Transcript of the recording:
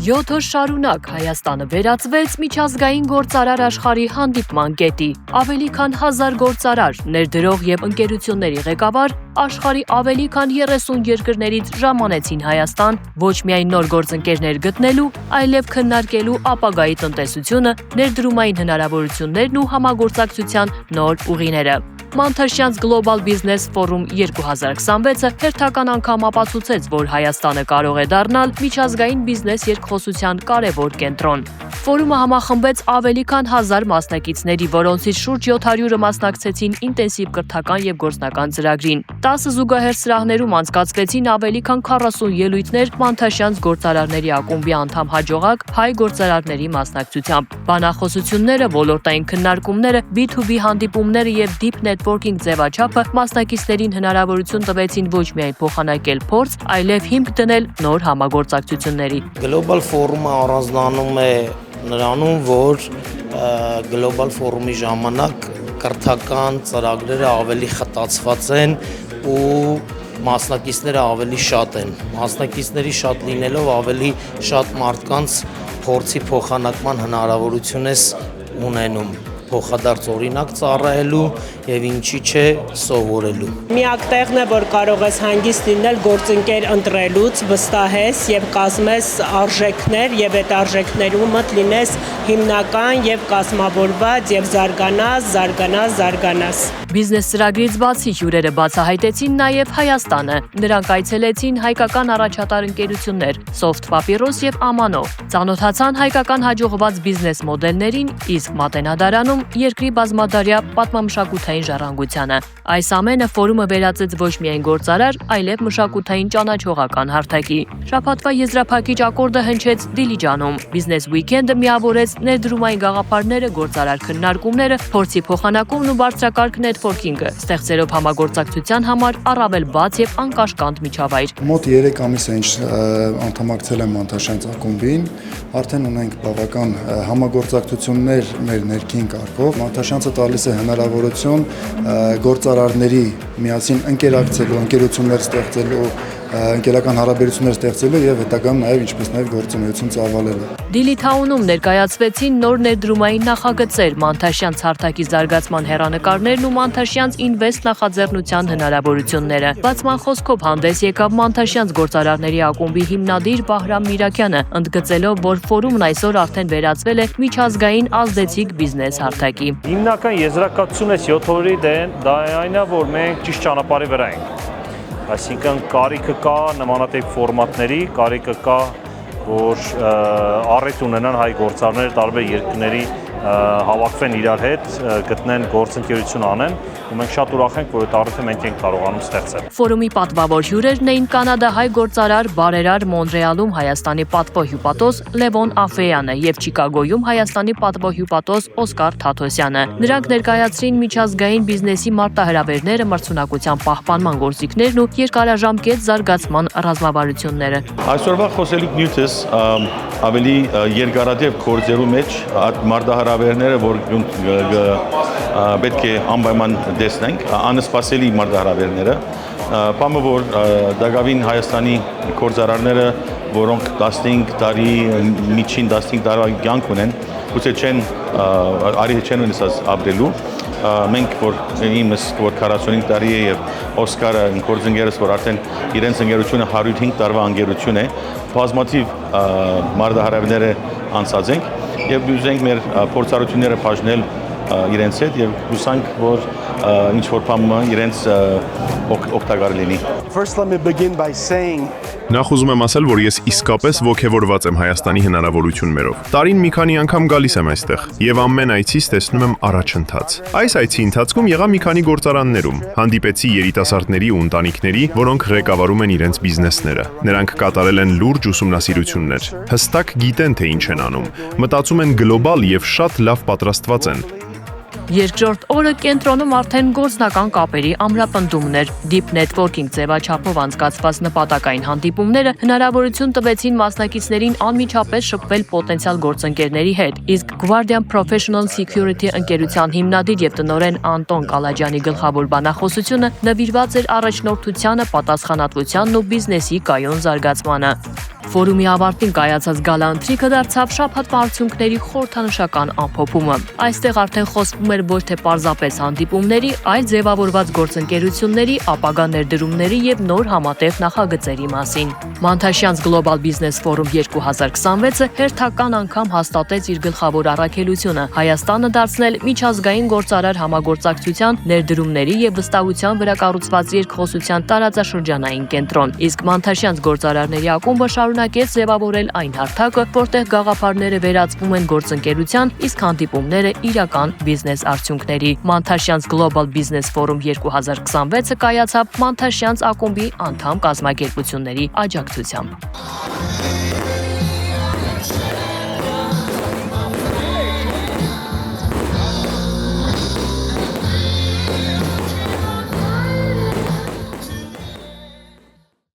Յոթ օր շարունակ Հայաստանը վերածվեց միջազգային գործարար աշխարհի հանդիպման կետի։ Ավելի քան 1000 գործարար, ներդրող եւ ընկերությունների ղեկավար աշխարհի ավելի քան 30 երկրներից ժամանեցին Հայաստան ոչ միայն նոր գործընկերներ գտնելու, այլև քննարկելու ապագայի տնտեսությունը, ներդրումային հնարավորություններն ու համագործակցության նոր ուղիները։ Մանթաշյանց Global Business Forum 2026-ը հերթական անգամ ապացուցեց, որ Հայաստանը կարող է դառնալ միջազգային բիզնես երկխոսության կարևոր կենտրոն։ Ֆորումը համախմբեց ավելի քան 1000 մասնակիցների, որոնցից շուրջ 700-ը մասնակցեցին ինտենսիվ կրթական եւ գործնական ծրագրին։ 10 զուգահեռ սրահներում անցկացվեցին ավելի քան 40 ելույթներ Մանթաշյանց գործարարների ակումբի անդամ հաջողակ հայ գործարարների մասնակցությամբ։ Բանախոսությունները, ոլորտային քննարկումները, B2B հանդիպումները եւ deep networking ձևաչափը մասնակիցներին հնարավորություն տվեցին ոչ միայն փոխանակել փորձ, այլև հիմք դնել նոր համագործակցությունների։ Global Forum-ը առանձնանում է նրանում, որ Global Forum-ի ժամանակ կրթական ծրագրերը ավելի խտացված են ու մասնակիցները ավելի շատ են։ Մասնակիցների շատ լինելով ավելի շատ մարդկանց փորձի փոխանակման հնարավորություն ես ունենում, փոխադարձ օրինակ ծառայելու եւ ինչի՞ չէ սովորելու։ Միակ տեղն է, որ կարող ես հանգիստ լինել գործընկեր ընտրելուց, վստահես եւ կազմես արժեքներ եւ այդ արժեքներումդ լինես հիմնական եւ կազմավորված եւ զարգանաս։ Բիզնես ծրագրից բացի հյուրերը բացահայտեցին նաև Հայաստանը։ Նրանք այցելեցին հայկական առաջատար ընկերություններ Soft Papyrus եւ Amano, ծանոթացան հայկական հաջողված բիզնես մոդելներին, իսկ Մատենադարանում երկրի բազմադարյա պատմամշակութային ժառանգությանը։ Այս ամենը ֆորումը վերածեց ոչ միայն գործարար, այլև մշակութային ճանաչողական հարթակի։ Շաբաթվա եզրափակիչ ակորդը հնչեց Դիլիջանում։ Բիզնես ուիկենդը միավորեց ներդրումային գաղափարները, գործարար քննարկումները, փորձի փոխանակումն ու բարձրակարգ նետվորքինգը, ստեղծելով համագործակցության համար առավել բաց եւ անկաշկանդ միջավայր։ Մոտ 3 ամիս է ինչ անդամակցել եմ Մանթաշյանց ակումբին, արդեն ունենք բավական համագործակցություններ մեր ներքին կարգով։ Մանթաշյանցը տալիս է հնարավորություն գործարարների միասին ընկերակցելու, ընկերություններ ստեղծելու, ընկերական հարաբերություններ ստեղծելու եւ հետագայում նաեւ ինչպես նաեւ գործունեություն ծավալելու։ Դիլիթաունում ներկայացվեցին նոր ներդրումային նախագծեր, Մանթաշյանց հարթակի զարգացման հեռանկարներն ու Մանթաշյանց ինվեստ նախաձեռնության հնարավորությունները։ Բացման խոսքով հանդես եկավ Մանթաշյանց գործարարների ակումբի հիմնադիր Բահրամ Միրաքյանը, ընդգծելով, որ ֆորումն այսօր արդեն վերածվել է միջազգային ազդեցիկ բիզնես հարթակի։ Հիմնական եզրակացությունը 7 օրի դա այն է, որ մենք ճիշտ ճանապարհի վրա ենք։ Այսինքն կարիքը կա նմանատիպ ֆորմատների, կարիքը կա, որ առիթ ունենան հայ գործարարները տարբեր երկրների հավաքվեն իրար հետ, գտնեն գործընկերություն անեն, ու մենք շատ ուրախ ենք, որ այդ առիթը մենք ենք կարողանում ստեղծել։ Ֆորումի պատվավոր հյուրերն էին կանադահայ գործարար բարերար Մոնրեալում Հայաստանի պատվոհյուպատոս Լևոն Աֆեյանը եւ Չիկագոյում Հայաստանի պատվոհյուպատոս Օսկար Թաթոսյանը։ Նրանք ներկայացրին միջազգային բիզնեսի մարտահրավերները, մրցունակության պահպանման գործիքներն ու երկարաժամկետ զարգացման ռազմավարությունները։ Այսօրվա խոսելիք նյութս ավելի երկարատև գործերու մեջ մարտահրավերները, որ պետք է անպայման տեսնենք, անսպասելի մարտահրավերները, բանը որ դակավին Հայաստանի գործարարները, որոնք 15 տարի, միջին 15 տարի կյանք ունեն, գուցե արիհ չեն ունեցած ապրելու, մենք որ իմս որ 45 տարի է եւ Օսկարը գործընկերս որ արդեն իրենց ընկերությունը 105 տարվա ընկերություն է, բազմաթիվ մարտահրավերներ անցած ենք եւ դուզենք մեր փորձառությունները բաժնել իրենց հետ եւ հուսանք որ ինչ որ բան իրենց օգտակար լինի։ First let me begin by saying Նախ ուզում եմ ասել, որ ես իսկապես ոգևորված եմ Հայաստանի հնարավորություններով։ Տարին մի քանի անգամ գալիս եմ այստեղ եւ ամեն այցից տեսնում եմ առաջընթաց։ Այս այցի ընթացքում եղա մի քանի գործարաններում, հանդիպեցի երիտասարդների ու ընտանիքների, որոնք ղեկավարում են իրենց բիզնեսները։ Նրանք կատարել են լուրջ ուսումնասիրություններ, հստակ գիտեն թե ինչ են անում, մտածում են գլոբալ եւ շատ լավ պատրաստված են։ Երկրորդ օրը կենտրոնում արդեն գործնական կապերի ամրապնդումն էր։ Deep Networking ձևաչափով անցկացված նպատակային հանդիպումները հնարավորություն տվեցին մասնակիցներին անմիջապես շփվել պոտենցիալ գործընկերների հետ, իսկ Guardian Professional Security ընկերության հիմնադիր եւ տնօրեն Անտոն Կալաջյանի գլխավոր բանախոսությունը նվիրված էր առաջնորդությանը, պատասխանատվությանն ու բիզնեսի կայուն զարգացմանը։ Ֆորումի ավարտին կայացած գալանթրիկը դարձավ շաբաթվա արդյունքների խորհրդանշական ամփոփումը։ Այստեղ արդեն խոսվում էր ոչ թե պարզապես հանդիպումների, այլ ձևավորված գործընկերությունների, ապագա ներդրումների եւ նոր համատեղ նախագծերի մասին։ Մանթաշյանց Global Business Forum 2026-ը հերթական անգամ հաստատեց իր գլխավոր առաքելությունը՝ Հայաստանը դարձնել միջազգային գործարար համագործակցության, ներդրումների եւ վստահության վրա կառուցված երկխոսության տարածաշրջանային կենտրոն։ Իսկ Մանթաշյանց գործարարների ակումբը շարունակեց ձևավորել այն հարթակը, որտեղ գաղափարները վերածվում են գործընկերության, իսկ հանդիպումները իրական բիզնես արդյունքների։ Մանթաշյանց Global Business Forum 2026-ը կայացավ Մանթաշյանց ակումբի անդամ կազմակերպությունների աջակցությամբ։